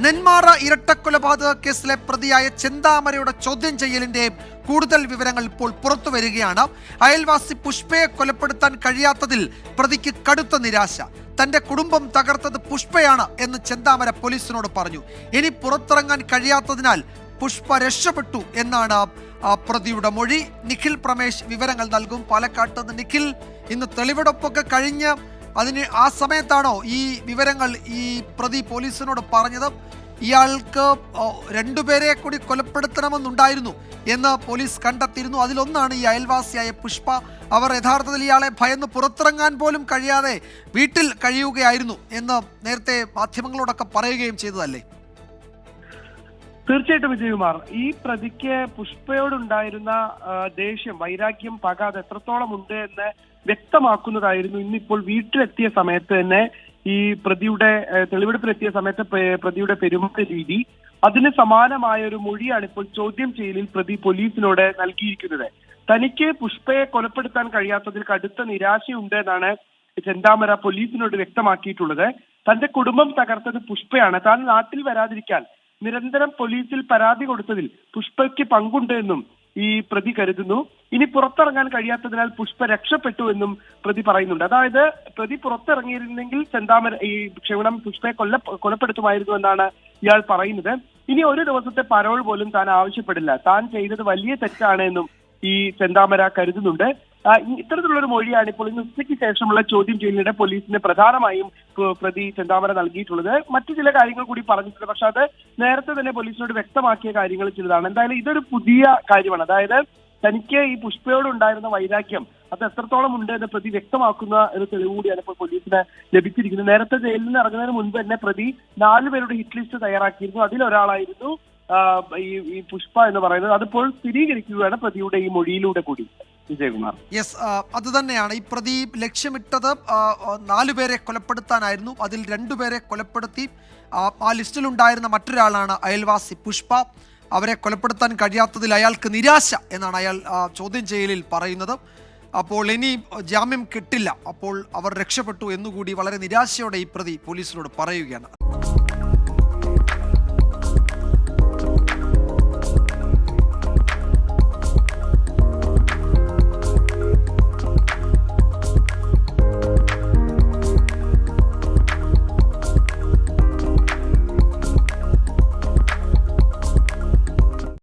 നെന്മാറ ഇരട്ടക്കൊലപാതക കേസിലെ പ്രതിയായ ചെന്താമരയുടെ ചോദ്യം ചെയ്യലിന്റെ കൂടുതൽ വിവരങ്ങൾ ഇപ്പോൾ പുറത്തു വരികയാണ്. അയൽവാസി പുഷ്പയെ കൊലപ്പെടുത്താൻ കഴിയാത്തതിൽ പ്രതിക്ക് കടുത്ത നിരാശ. തന്റെ കുടുംബം തകർത്തത് പുഷ്പയാണ് എന്ന് ചെന്താമര പോലീസിനോട് പറഞ്ഞു. ഇനി പുറത്തിറങ്ങാൻ കഴിയാത്തതിനാൽ പുഷ്പ രക്ഷപ്പെട്ടു എന്നാണ് പ്രതിയുടെ മൊഴി. നിഖിൽ പ്രമേഷ് വിവരങ്ങൾ നൽകും. പാലക്കാട്ട് നിന്ന് നിഖിൽ, ഇന്ന് തെളിവെടുപ്പൊക്കെ കഴിഞ്ഞ് ആ സമയത്താണോ ഈ വിവരങ്ങൾ ഈ പ്രതി പോലീസിനോട് പറഞ്ഞത്? ഇയാൾക്ക് രണ്ടുപേരെ കൂടി കൊലപ്പെടുത്തണമെന്നുണ്ടായിരുന്നു എന്ന് പോലീസ് കണ്ടെത്തിയിരുന്നു. അതിലൊന്നാണ് ഈ അയൽവാസിയായ പുഷ്പ. അവർ യഥാർത്ഥത്തിൽ ഇയാളെ ഭയന്ന് പുറത്തിറങ്ങാൻ പോലും കഴിയാതെ വീട്ടിൽ കഴിയുകയായിരുന്നു എന്ന് നേരത്തെ മാധ്യമങ്ങളോടൊക്കെ പറയുകയും ചെയ്തതല്ലേ? തീർച്ചയായിട്ടും വിജയകുമാർ, ഈ പ്രതിക്ക് പുഷ്പയോടുണ്ടായിരുന്ന ദേഷ്യം, വൈരാഗ്യം, പക അത് എത്രത്തോളം ഉണ്ട് എന്ന് വ്യക്തമാക്കുന്നതായിരുന്നു ഇന്നിപ്പോൾ വീട്ടിലെത്തിയ സമയത്ത് തന്നെ ഈ പ്രതിയുടെ തെളിവെടുപ്പിലെത്തിയ സമയത്ത് പ്രതിയുടെ പെരുമാറ്റ രീതി. അതിന് സമാനമായ ഒരു മൊഴിയാണ് ഇപ്പോൾ ചോദ്യം ചെയ്യലിൽ പ്രതി പോലീസിനോട് നൽകിയിരിക്കുന്നത്. തനിക്ക് പുഷ്പയെ കൊലപ്പെടുത്താൻ കഴിയാത്തതിൽ കടുത്ത നിരാശയുണ്ട് എന്നാണ് ചെന്താമര പോലീസിനോട് വ്യക്തമാക്കിയിട്ടുള്ളത്. തന്റെ കുടുംബം തകർത്തത് പുഷ്പയാണ്. താൻ നാട്ടിൽ വരാതിരിക്കാൻ നിരന്തരം പോലീസിൽ പരാതി കൊടുത്തതിൽ പുഷ്പയ്ക്ക് പങ്കുണ്ട് എന്നും ഈ പ്രതി കരുതുന്നു. ഇനി പുറത്തിറങ്ങാൻ കഴിയാത്തതിനാൽ പുഷ്പ രക്ഷപ്പെട്ടു എന്നും പ്രതി പറയുന്നുണ്ട്. അതായത് പ്രതി പുറത്തിറങ്ങിയിരുന്നെങ്കിൽ പുഷ്പയെ കൊലപ്പെടുത്തുമായിരുന്നു എന്നാണ് ഇയാൾ പറയുന്നത്. ഇനി ഒരു ദിവസത്തെ പരോൾ പോലും താൻ ആവശ്യപ്പെടില്ല. താൻ ചെയ്തത് വലിയ തെറ്റാണ് എന്നും ഈ ചെന്താമര കരുതുന്നുണ്ട്. ഇത്തരത്തിലുള്ളൊരു മൊഴിയാണ് ഇപ്പോൾ ഇന്ന് ഉച്ചയ്ക്ക് ശേഷമുള്ള ചോദ്യം ചെയ്യലിനിടെ പോലീസിന് പ്രധാനമായും പ്രതി ചെന്താമര നൽകിയിട്ടുള്ളത്. മറ്റു ചില കാര്യങ്ങൾ കൂടി പറഞ്ഞിട്ടുണ്ട്, പക്ഷെ അത് നേരത്തെ തന്നെ പോലീസിനോട് വ്യക്തമാക്കിയ കാര്യങ്ങൾ ചിലതാണ്. എന്തായാലും ഇതൊരു പുതിയ കാര്യമാണ്. അതായത് തനിക്ക് ഈ പുഷ്പയോട് ഉണ്ടായിരുന്ന വൈരാഗ്യം അത് എത്രത്തോളം ഉണ്ട് എന്ന് പ്രതി വ്യക്തമാക്കുന്ന ഒരു തെളിവ് കൂടിയാണ് ഇപ്പോൾ പോലീസിന് ലഭിച്ചിരിക്കുന്നത്. നേരത്തെ ജയിലിൽ നിന്ന് ഇറങ്ങുന്നതിന് മുൻപ് തന്നെ പ്രതി 4 പേരുടെ ഹിറ്റ് ലിസ്റ്റ് തയ്യാറാക്കിയിരുന്നു. അതിലൊരാളായിരുന്നു ഈ പുഷ്പ എന്ന് പറയുന്നത്. അതിപ്പോൾ സ്ഥിരീകരിക്കുകയാണ് പ്രതിയുടെ ഈ മൊഴിയിലൂടെ കൂടി. വിജയകുമാർ, യെസ്, അത് തന്നെയാണ്. ഈ പ്രതി ലക്ഷ്യമിട്ടത് 4 പേരെ കൊലപ്പെടുത്താനായിരുന്നു. അതിൽ 2 പേരെ കൊലപ്പെടുത്തി. ആ ലിസ്റ്റിലുണ്ടായിരുന്ന മറ്റൊരാളാണ് അയൽവാസി പുഷ്പ. അവരെ കൊലപ്പെടുത്താൻ കഴിയാത്തതിൽ അയാൾക്ക് നിരാശ എന്നാണ് അയാൾ ചോദ്യം ചെയ്യലിൽ പറയുന്നത്. അപ്പോൾ ഇനി ജാമ്യം കിട്ടില്ല, അപ്പോൾ അവർ രക്ഷപ്പെട്ടു എന്നുകൂടി വളരെ നിരാശയോടെ ഈ പ്രതി പോലീസിനോട് പറയുകയാണ്.